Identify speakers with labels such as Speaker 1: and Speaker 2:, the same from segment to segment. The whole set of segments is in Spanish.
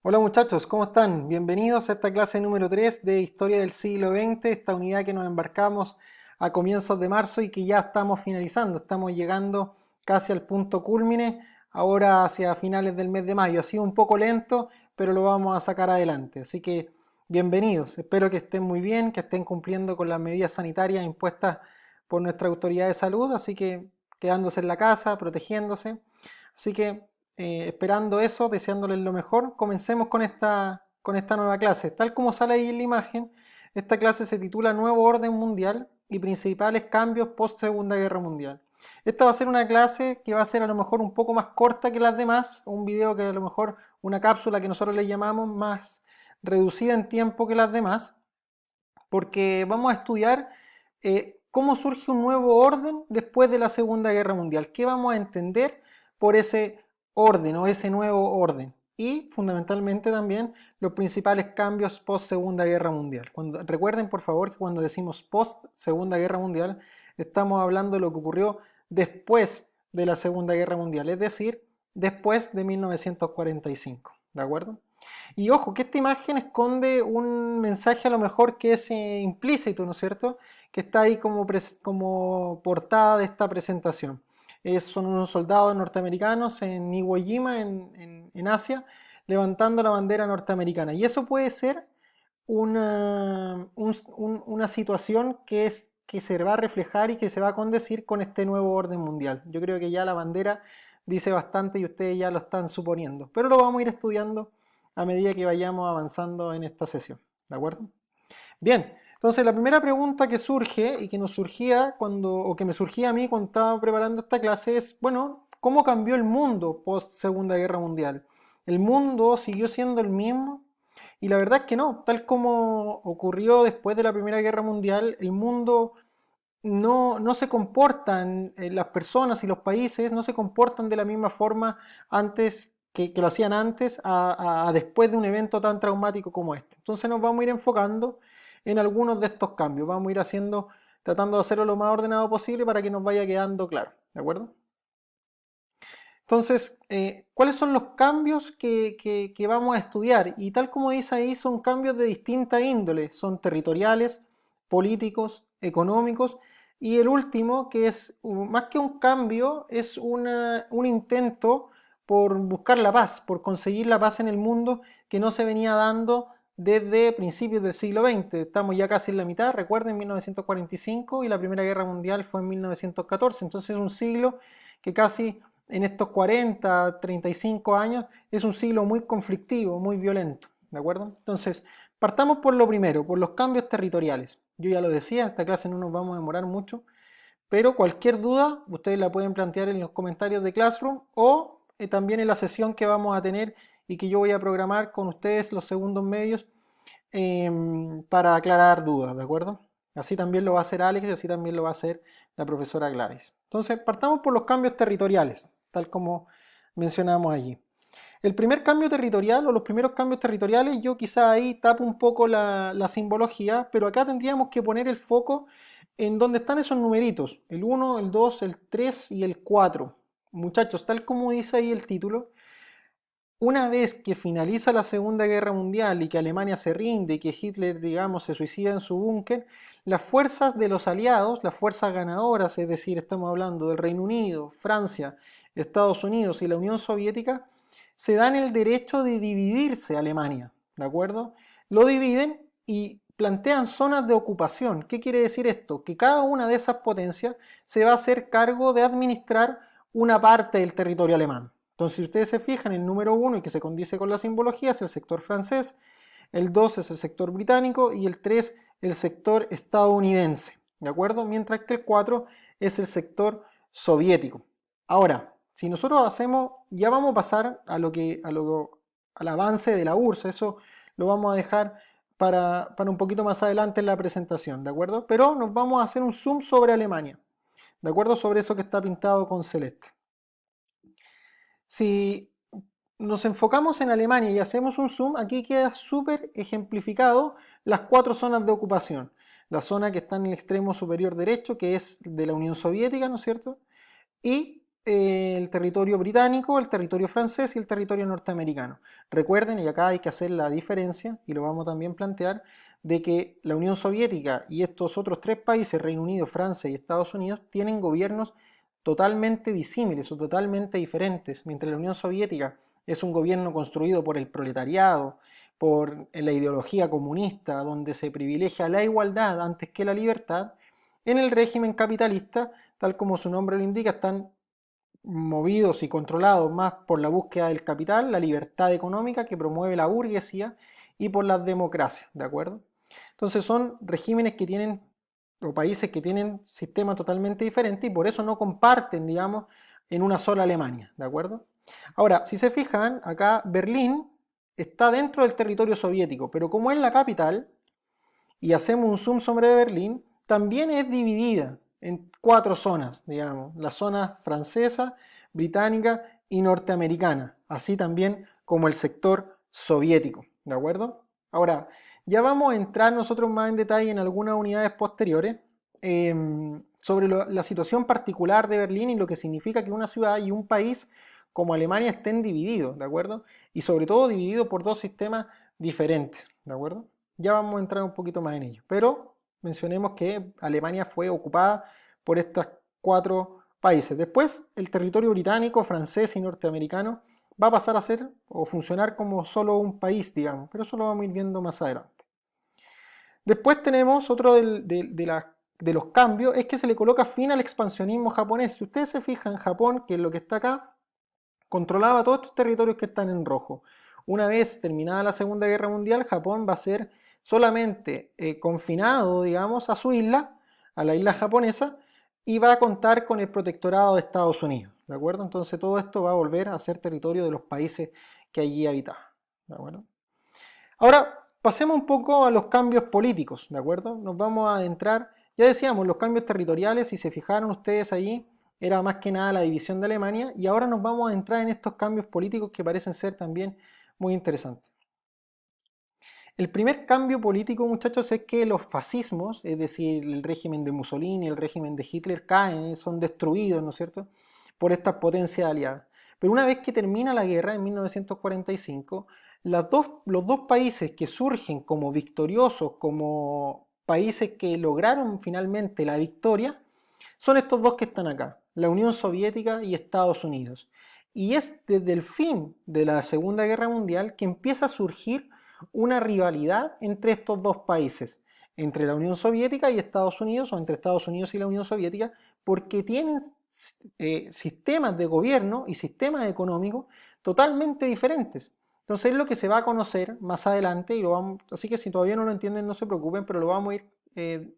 Speaker 1: Hola muchachos, ¿cómo están? Bienvenidos a esta clase número 3 de Historia del siglo XX, esta unidad que nos embarcamos a comienzos de marzo y que ya estamos finalizando. Estamos llegando casi al punto cúlmine, ahora hacia finales del mes de mayo. Ha sido un poco lento, pero lo vamos a sacar adelante. Así que bienvenidos, espero que estén muy bien, que estén cumpliendo con las medidas sanitarias impuestas por nuestra autoridad de salud, así que quedándose en la casa, protegiéndose. Así que esperando eso, deseándoles lo mejor, comencemos con esta nueva clase. Tal como sale ahí en la imagen, esta clase se titula Nuevo Orden Mundial y principales cambios post Segunda Guerra Mundial. Esta va a ser una clase que va a ser a lo mejor un poco más corta que las demás, un video que a lo mejor una cápsula que nosotros le llamamos más reducida en tiempo que las demás, porque vamos a estudiar cómo surge un nuevo orden después de la Segunda Guerra Mundial. ¿Qué vamos a entender por ese orden o ese nuevo orden? Y fundamentalmente también los principales cambios post Segunda Guerra Mundial. Recuerden por favor que cuando decimos post Segunda Guerra Mundial estamos hablando de lo que ocurrió después de la Segunda Guerra Mundial, es decir, después de 1945. ¿De acuerdo? Y ojo, que esta imagen esconde un mensaje a lo mejor que es implícito, ¿no es cierto? Que está ahí como portada de esta presentación. Son unos soldados norteamericanos en Iwo Jima, en Asia, levantando la bandera norteamericana. Y eso puede ser una situación que se va a reflejar y que se va a condecir con este nuevo orden mundial. Yo creo que ya la bandera dice bastante y ustedes ya lo están suponiendo, pero lo vamos a ir estudiando a medida que vayamos avanzando en esta sesión. ¿De acuerdo? Bien, entonces la primera pregunta que surge y que nos surgía o que me surgía a mí cuando estaba preparando esta clase es, bueno, ¿cómo cambió el mundo post Segunda Guerra Mundial? ¿El mundo siguió siendo el mismo? Y la verdad es que no, tal como ocurrió después de la Primera Guerra Mundial, el mundo no se comportan, las personas y los países no se comportan de la misma forma antes que lo hacían antes a después de un evento tan traumático como este. Entonces nos vamos a ir enfocando en algunos de estos cambios, vamos a ir tratando de hacerlo lo más ordenado posible para que nos vaya quedando claro, ¿de acuerdo? Entonces, ¿cuáles son los cambios que vamos a estudiar? Y tal como dice ahí, son cambios de distinta índole, son territoriales, políticos, económicos, y el último, que es más que un cambio, es un intento por buscar la paz, por conseguir la paz en el mundo que no se venía dando desde principios del siglo XX. Estamos ya casi en la mitad, recuerden, 1945 y la Primera Guerra Mundial fue en 1914, entonces es un siglo que casi en estos 40, 35 años es un siglo muy conflictivo, muy violento, ¿de acuerdo? Entonces, partamos por lo primero, por los cambios territoriales. Yo ya lo decía, en esta clase no nos vamos a demorar mucho, pero cualquier duda ustedes la pueden plantear en los comentarios de Classroom o también en la sesión que vamos a tener y que yo voy a programar con ustedes los segundos medios para aclarar dudas, ¿de acuerdo? Así también lo va a hacer Alex y así también lo va a hacer la profesora Gladys. Entonces, partamos por los cambios territoriales, tal como mencionamos allí. El primer cambio territorial o los primeros cambios territoriales, yo quizá ahí tapo un poco la simbología, pero acá tendríamos que poner el foco en donde están esos numeritos, el 1, el 2, el 3 y el 4. Muchachos, tal como dice ahí el título, una vez que finaliza la Segunda Guerra Mundial y que Alemania se rinde y que Hitler, digamos, se suicida en su búnker, las fuerzas de los aliados, las fuerzas ganadoras, es decir, estamos hablando del Reino Unido, Francia, Estados Unidos y la Unión Soviética, se dan el derecho de dividirse Alemania, ¿de acuerdo? Lo dividen y plantean zonas de ocupación. ¿Qué quiere decir esto? Que cada una de esas potencias se va a hacer cargo de administrar una parte del territorio alemán. Entonces, si ustedes se fijan, el número 1 y que se condice con la simbología es el sector francés, el 2 es el sector británico y el 3 el sector estadounidense, ¿de acuerdo? Mientras que el 4 es el sector soviético. Ahora, si nosotros hacemos, ya vamos a pasar al avance de la URSS, eso lo vamos a dejar para un poquito más adelante en la presentación, ¿de acuerdo? Pero nos vamos a hacer un zoom sobre Alemania, ¿de acuerdo? Sobre eso que está pintado con celeste. Si nos enfocamos en Alemania y hacemos un zoom, aquí queda súper ejemplificado las 4 zonas de ocupación. La zona que está en el extremo superior derecho, que es de la Unión Soviética, ¿no es cierto? Y el territorio británico, el territorio francés y el territorio norteamericano. Recuerden, y acá hay que hacer la diferencia, y lo vamos también a plantear, de que la Unión Soviética y estos otros tres países, Reino Unido, Francia y Estados Unidos, tienen gobiernos totalmente disímiles o totalmente diferentes. Mientras la Unión Soviética es un gobierno construido por el proletariado, por la ideología comunista, donde se privilegia la igualdad antes que la libertad, en el régimen capitalista, tal como su nombre lo indica, están movidos y controlados más por la búsqueda del capital, la libertad económica que promueve la burguesía y por las democracias, ¿de acuerdo? Entonces son regímenes que tienen, o países que tienen sistemas totalmente diferentes y por eso no comparten, digamos, en una sola Alemania, ¿de acuerdo? Ahora, si se fijan, acá Berlín está dentro del territorio soviético, pero como es la capital, y hacemos un zoom sobre Berlín, también es dividida en cuatro zonas, digamos, la zona francesa, británica y norteamericana, así también como el sector soviético, ¿de acuerdo? Ahora, ya vamos a entrar nosotros más en detalle en algunas unidades posteriores sobre la situación particular de Berlín y lo que significa que una ciudad y un país como Alemania estén divididos, ¿de acuerdo? Y sobre todo divididos por dos sistemas diferentes, ¿de acuerdo? Ya vamos a entrar un poquito más en ello. Pero mencionemos que Alemania fue ocupada por estos cuatro países. Después, el territorio británico, francés y norteamericano va a pasar a ser o funcionar como solo un país, digamos, pero eso lo vamos a ir viendo más adelante. Después tenemos otro de los cambios, es que se le coloca fin al expansionismo japonés. Si ustedes se fijan, Japón, que es lo que está acá, controlaba todos estos territorios que están en rojo. Una vez terminada la Segunda Guerra Mundial, Japón va a ser solamente confinado, digamos, a su isla, a la isla japonesa, y va a contar con el protectorado de Estados Unidos, ¿de acuerdo? Entonces todo esto va a volver a ser territorio de los países que allí habitaban, ¿de acuerdo? Ahora, pasemos un poco a los cambios políticos, ¿de acuerdo? Nos vamos a adentrar, ya decíamos, los cambios territoriales, si se fijaron ustedes allí, era más que nada la división de Alemania, y ahora nos vamos a adentrar en estos cambios políticos que parecen ser también muy interesantes. El primer cambio político, muchachos, es que los fascismos, es decir, el régimen de Mussolini, el régimen de Hitler, caen, son destruidos, ¿no es cierto?, por estas potencias aliadas. Pero una vez que termina la guerra, en 1945, los dos países que surgen como victoriosos, como países que lograron finalmente la victoria, son estos dos que están acá, la Unión Soviética y Estados Unidos. Y es desde el fin de la Segunda Guerra Mundial que empieza a surgir una rivalidad entre estos dos países, entre la Unión Soviética y Estados Unidos, o entre Estados Unidos y la Unión Soviética, porque tienen sistemas de gobierno y sistemas económicos totalmente diferentes. Entonces es lo que se va a conocer más adelante, y lo vamos, así que si todavía no lo entienden no se preocupen, pero lo vamos a ir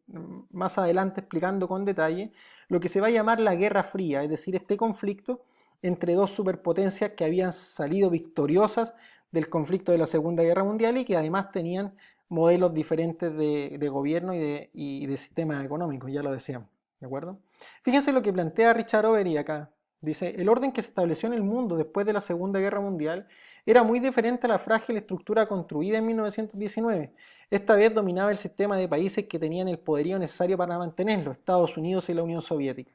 Speaker 1: más adelante explicando con detalle, lo que se va a llamar la Guerra Fría, es decir, este conflicto entre dos superpotencias que habían salido victoriosas del conflicto de la Segunda Guerra Mundial y que además tenían modelos diferentes de gobierno y de sistemas económicos, ya lo decíamos, ¿de acuerdo? Fíjense lo que plantea Richard Overy acá. Dice, el orden que se estableció en el mundo después de la Segunda Guerra Mundial era muy diferente a la frágil estructura construida en 1919. Esta vez dominaba el sistema de países que tenían el poderío necesario para mantenerlo, Estados Unidos y la Unión Soviética.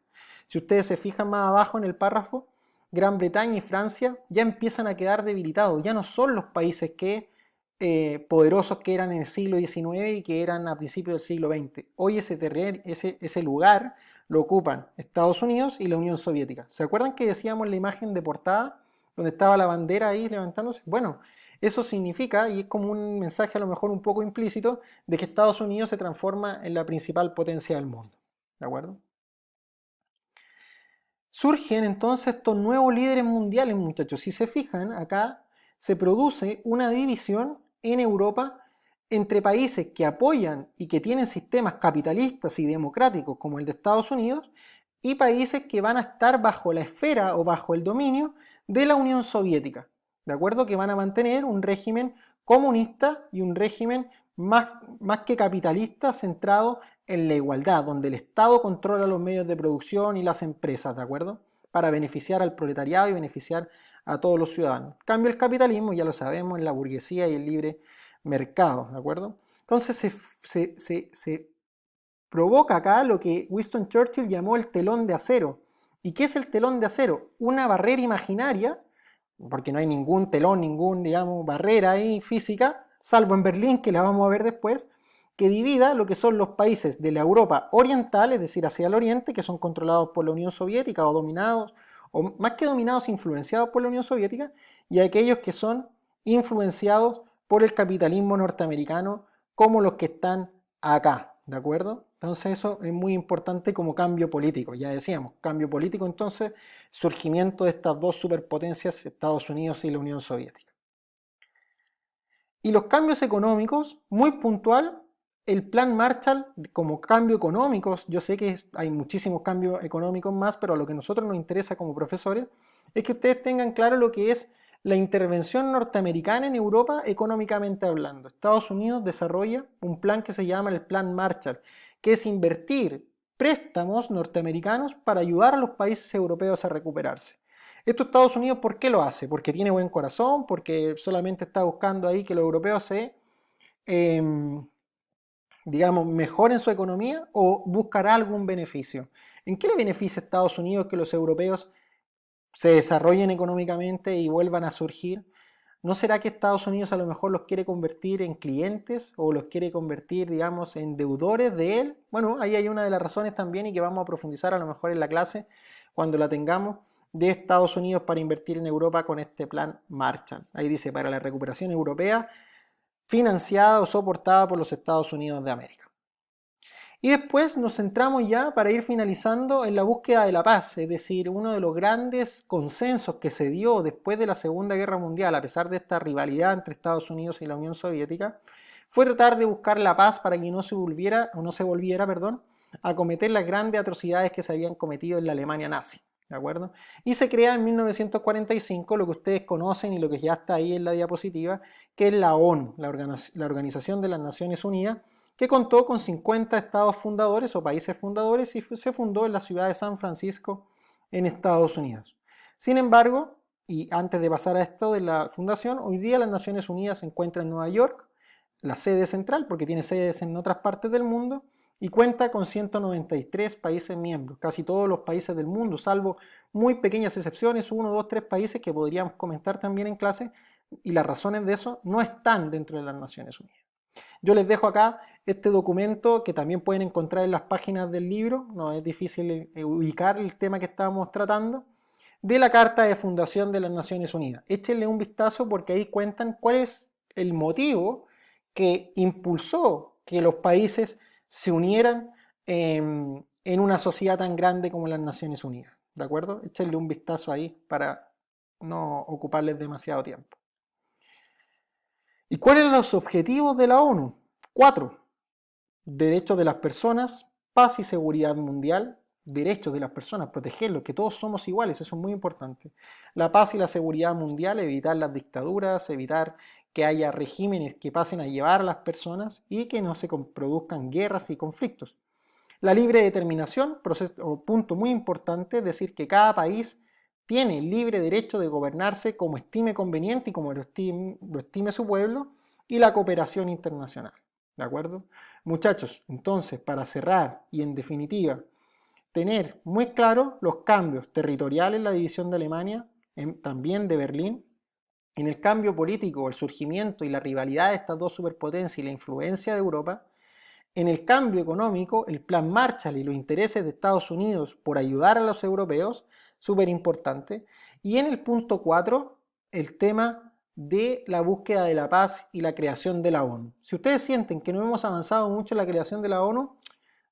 Speaker 1: Si ustedes se fijan más abajo en el párrafo, Gran Bretaña y Francia ya empiezan a quedar debilitados, ya no son los países poderosos que eran en el siglo XIX y que eran a principios del siglo XX. Hoy ese lugar lo ocupan Estados Unidos y la Unión Soviética. ¿Se acuerdan que decíamos la imagen de portada donde estaba la bandera ahí levantándose? Bueno, eso significa, y es como un mensaje a lo mejor un poco implícito, de que Estados Unidos se transforma en la principal potencia del mundo. ¿De acuerdo? Surgen entonces estos nuevos líderes mundiales, muchachos. Si se fijan, acá se produce una división en Europa entre países que apoyan y que tienen sistemas capitalistas y democráticos como el de Estados Unidos y países que van a estar bajo la esfera o bajo el dominio de la Unión Soviética, ¿de acuerdo? Que van a mantener un régimen comunista y un régimen más que capitalista centrado en la igualdad, donde el Estado controla los medios de producción y las empresas, ¿de acuerdo? Para beneficiar al proletariado y beneficiar a todos los ciudadanos. En cambio, el capitalismo, ya lo sabemos, es la burguesía y el libre mercado, ¿de acuerdo? Entonces se provoca acá lo que Winston Churchill llamó el telón de acero, ¿Y qué es el telón de acero? Una barrera imaginaria, porque no hay ningún telón, digamos, barrera ahí física, salvo en Berlín, que la vamos a ver después, que divida lo que son los países de la Europa oriental, es decir, hacia el oriente, que son controlados por la Unión Soviética o dominados, o más que dominados, influenciados por la Unión Soviética, y aquellos que son influenciados por el capitalismo norteamericano, como los que están acá, ¿de acuerdo? Entonces eso es muy importante como cambio político, ya decíamos, cambio político entonces, surgimiento de estas dos superpotencias, Estados Unidos y la Unión Soviética. Y los cambios económicos, muy puntual, el plan Marshall como cambio económicos, yo sé que hay muchísimos cambios económicos más, pero a lo que a nosotros nos interesa como profesores es que ustedes tengan claro lo que es la intervención norteamericana en Europa económicamente hablando. Estados Unidos desarrolla un plan que se llama el Plan Marshall, que es invertir préstamos norteamericanos para ayudar a los países europeos a recuperarse. Esto Estados Unidos, ¿por qué lo hace? Porque tiene buen corazón, porque solamente está buscando ahí que los europeos se, digamos, mejoren su economía o buscará algún beneficio. ¿En qué le beneficia a Estados Unidos que los europeos se desarrollen económicamente y vuelvan a surgir? ¿No será que Estados Unidos a lo mejor los quiere convertir en clientes o los quiere convertir, digamos, en deudores de él? Bueno, ahí hay una de las razones también y que vamos a profundizar a lo mejor en la clase cuando la tengamos, de Estados Unidos para invertir en Europa con este plan Marshall. Ahí dice, para la recuperación europea financiada o soportada por los Estados Unidos de América. Y después nos centramos ya para ir finalizando en la búsqueda de la paz, es decir, uno de los grandes consensos que se dio después de la Segunda Guerra Mundial, a pesar de esta rivalidad entre Estados Unidos y la Unión Soviética, fue tratar de buscar la paz para que no se volviera, a cometer las grandes atrocidades que se habían cometido en la Alemania nazi. ¿De acuerdo? Y se crea en 1945 lo que ustedes conocen y lo que ya está ahí en la diapositiva, que es la ONU, la Organización de las Naciones Unidas, que contó con 50 estados fundadores o países fundadores y se fundó en la ciudad de San Francisco, en Estados Unidos. Sin embargo, y antes de pasar a esto de la fundación, hoy día las Naciones Unidas se encuentran en Nueva York, la sede central, porque tiene sedes en otras partes del mundo, y cuenta con 193 países miembros, casi todos los países del mundo, salvo muy pequeñas excepciones, 1, 2, 3 países que podríamos comentar también en clase, y las razones de eso no están dentro de las Naciones Unidas. Yo les dejo acá este documento que también pueden encontrar en las páginas del libro, no es difícil ubicar el tema que estábamos tratando, de la Carta de Fundación de las Naciones Unidas. Échenle un vistazo porque ahí cuentan cuál es el motivo que impulsó que los países se unieran en una sociedad tan grande como las Naciones Unidas. ¿De acuerdo? Échenle un vistazo ahí para no ocuparles demasiado tiempo. ¿Y cuáles son los objetivos de la ONU? 4. Derechos de las personas, paz y seguridad mundial. Derechos de las personas, protegerlos, que todos somos iguales, eso es muy importante. La paz y la seguridad mundial, evitar las dictaduras, evitar que haya regímenes que pasen a llevar a las personas y que no se produzcan guerras y conflictos. La libre determinación, punto muy importante, es decir, que cada país tiene libre derecho de gobernarse como estime conveniente y como lo estime su pueblo, y la cooperación internacional. ¿De acuerdo? Muchachos, entonces, para cerrar y en definitiva, tener muy claro los cambios territoriales en la división de Alemania, también de Berlín, en el cambio político, el surgimiento y la rivalidad de estas dos superpotencias y la influencia de Europa, en el cambio económico, el plan Marshall y los intereses de Estados Unidos por ayudar a los europeos, súper importante. Y en el punto 4, el tema de la búsqueda de la paz y la creación de la ONU. Si ustedes sienten que no hemos avanzado mucho en la creación de la ONU,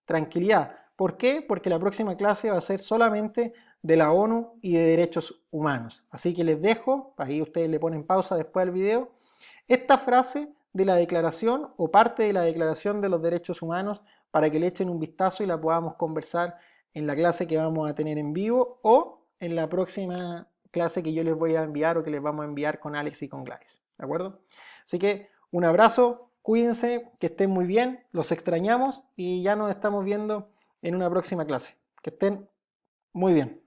Speaker 1: tranquilidad. ¿Por qué? Porque la próxima clase va a ser solamente de la ONU y de derechos humanos. Así que les dejo, ahí ustedes le ponen pausa después del video, esta frase de la declaración o parte de la declaración de los derechos humanos para que le echen un vistazo y la podamos conversar en la clase que vamos a tener en vivo o en la próxima clase que yo les voy a enviar o que les vamos a enviar con Alex y con Gladys. ¿De acuerdo? Así que un abrazo, cuídense, que estén muy bien, los extrañamos y ya nos estamos viendo en una próxima clase. Que estén muy bien.